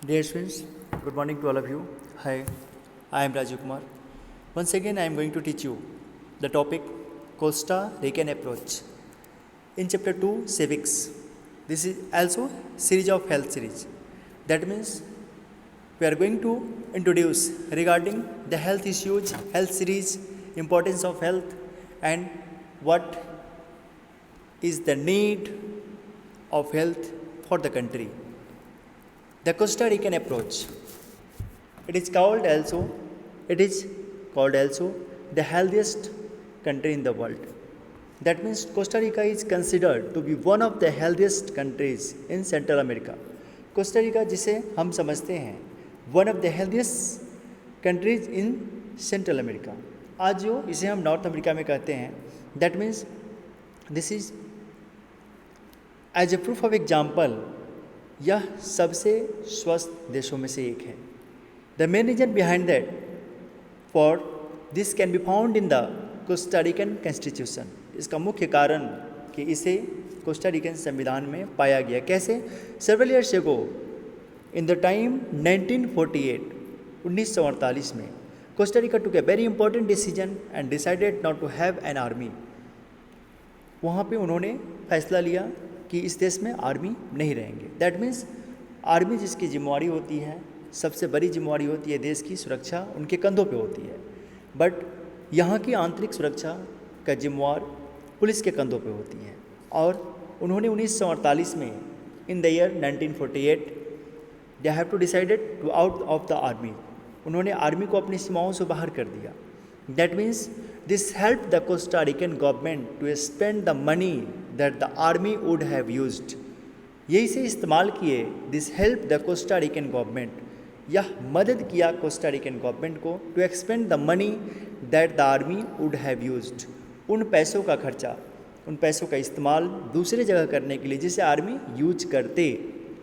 Dear students, good morning to all of you. Hi, I am Rajiv Kumar. Once again, I am going to teach you the topic Costa Rican approach. In chapter 2, civics. This is also series of health series. That means we are going to introduce regarding the health issues, health series, importance of health, and what is the need of health for the country. The Costa Rican approach. It is called also the healthiest country in the world. That means Costa Rica is considered to be one of the healthiest countries in Central America. Costa Rica जिसे हम समझते हैं one of the healthiest countries in Central America, आज जो इसे हम North America में कहते हैं, that means this is as a proof of example, यह सबसे स्वस्थ देशों में से एक है. The main reason behind that for this can be found in the Costa Rican constitution. इसका मुख्य कारण कि इसे कोस्टा रिकन संविधान में पाया गया. कैसे? Several years ago in the time 1948 में Costa Rica took a very important decision and decided not to have an army. वहाँ पे उन्होंने फैसला लिया कि इस देश में आर्मी नहीं रहेंगे. दैट मीन्स आर्मी जिसकी जिम्मेवारी होती है, सबसे बड़ी जिम्मेवारी होती है देश की सुरक्षा, उनके कंधों पे होती है. बट यहाँ की आंतरिक सुरक्षा का जिम्मेवार पुलिस के कंधों पे होती है. और उन्होंने 1948 में in the year 1948 they have to decided to out of the army. उन्होंने आर्मी को अपनी सीमाओं से बाहर कर दिया. That means this help the Costa Rican government to spend the money that the army would have used. यही से इस्तेमाल किए. This help the Costa Rican government, यह मदद किया कोस्टा रिकन गवर्नमेंट को to expend the money that the army would have used. उन पैसों का खर्चा, उन पैसों का इस्तेमाल दूसरी जगह करने के लिए जिसे आर्मी यूज करते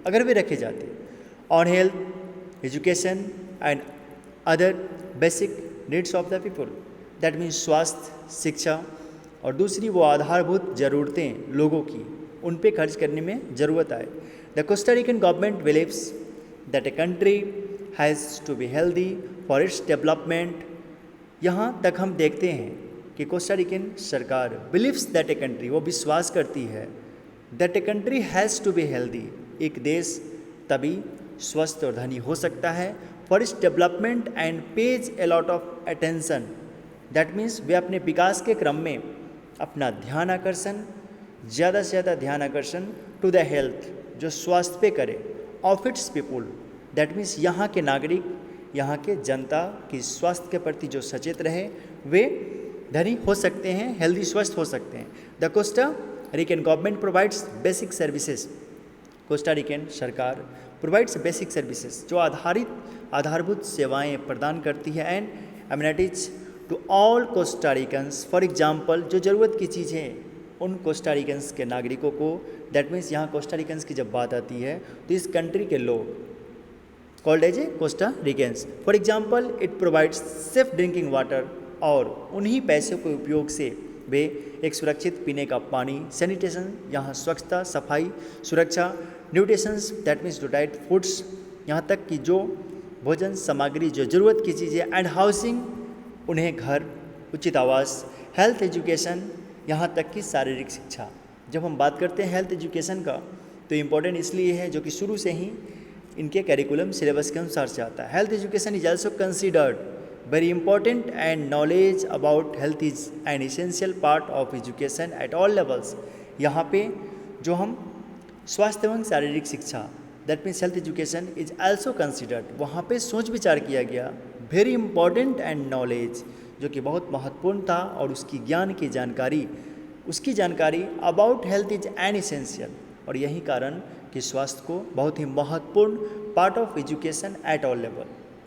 अगर वे रखे जाते, on health, education and other basic needs of the people. That means स्वास्थ्य, शिक्षा और दूसरी वो आधारभूत ज़रूरतें लोगों की, उन पे खर्च करने में ज़रूरत आए. The Costa Rican government believes that a country has to be healthy for its development. यहाँ तक हम देखते हैं कि कोस्टा रिकन सरकार बिलीव्स दैट ए कंट्री, वो विश्वास करती है that a country has to be healthy, एक देश तभी स्वस्थ और धनी हो सकता है, for its development and pays a lot of attention. That means वे अपने विकास के क्रम में अपना ध्यान आकर्षण, ज़्यादा से ज़्यादा ध्यान आकर्षण टू द हेल्थ, जो स्वास्थ्य पे करे, of its people. That means यहाँ के नागरिक, यहाँ के जनता की स्वास्थ्य के प्रति जो सचेत रहे, वे धनी हो सकते हैं, हेल्दी स्वस्थ हो सकते हैं. The Costa Rican government provides basic services. Costa Rican सरकार प्रोवाइड्स बेसिक सर्विसेज, जो आधारभूत सेवाएं प्रदान करती है, and amenities to all Costa Ricans. For example, जो ज़रूरत की चीज़ें उन कोस्टा रिकन्स के नागरिकों को, दैट मीन्स यहाँ कोस्टा रिकन्स की जब बात आती है तो इस कंट्री के लोग called as a Costa Ricans. For example, it provides safe drinking water, और उन्हीं पैसों के उपयोग से वे एक सुरक्षित पीने का पानी, सैनिटेशन, यहाँ स्वच्छता, सफाई, सुरक्षा, nutritions, that means to diet foods, यहाँ तक कि जो भोजन सामग्री, जो ज़रूरत की चीज़ें, एंड हाउसिंग, उन्हें घर, उचित आवास, हेल्थ एजुकेशन, यहाँ तक कि शारीरिक शिक्षा. जब हम बात करते हैं हेल्थ एजुकेशन का तो इम्पोर्टेंट इसलिए है जो कि शुरू से ही इनके करिकुलम सिलेबस के अनुसार से आता है. Health education is also considered very important, and knowledge about health is an essential part of education at all levels. यहाँ पे जो हम स्वास्थ्य एवं शारीरिक शिक्षा, that means health education is also considered, वहाँ पे सोच विचार किया गया. वेरी इंपॉर्टेंट एंड नॉलेज, जो कि बहुत महत्वपूर्ण था, और उसकी ज्ञान की जानकारी, उसकी जानकारी about health is an essential. और यही कारण कि स्वास्थ्य को बहुत ही महत्वपूर्ण part of education at all level,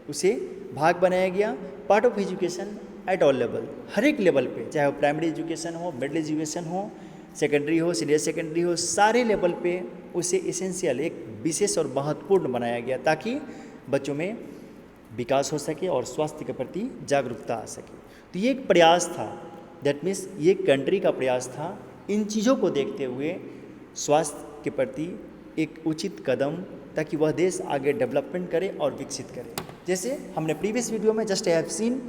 उसे भाग बनाया गया, part of education at all level, हर एक लेवल पे, चाहे वो प्राइमरी एजुकेशन हो, मिडिल एजुकेशन हो, सेकेंडरी हो, सीनियर सेकेंडरी हो, सारे लेवल पे उसे इसेंशियल, एक विशेष और महत्वपूर्ण बनाया गया, ताकि बच्चों में विकास हो सके और स्वास्थ्य के प्रति जागरूकता आ सके. तो ये एक प्रयास था, दैट मीन्स ये कंट्री का प्रयास था इन चीज़ों को देखते हुए स्वास्थ्य के प्रति एक उचित कदम ताकि वह देश आगे डेवलपमेंट करे और विकसित करे। जैसे हमने प्रीवियस वीडियो में just I have seen,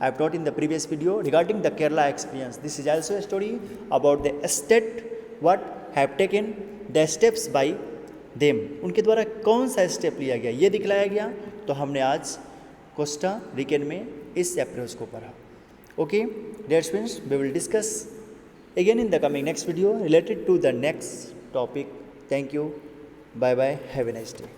I have taught in the previous video regarding the Kerala experience. This is also a story about the state what have taken the steps by them. उनके द्वारा कौन सा step लिया गया ये दिखलाया गया। तो हमने आज कोस्टा रिकन में इस अप्रोच को पढ़ा। Okay dear students, we will discuss again in the coming next video related to the next topic. Thank you. Bye bye. Have a nice day.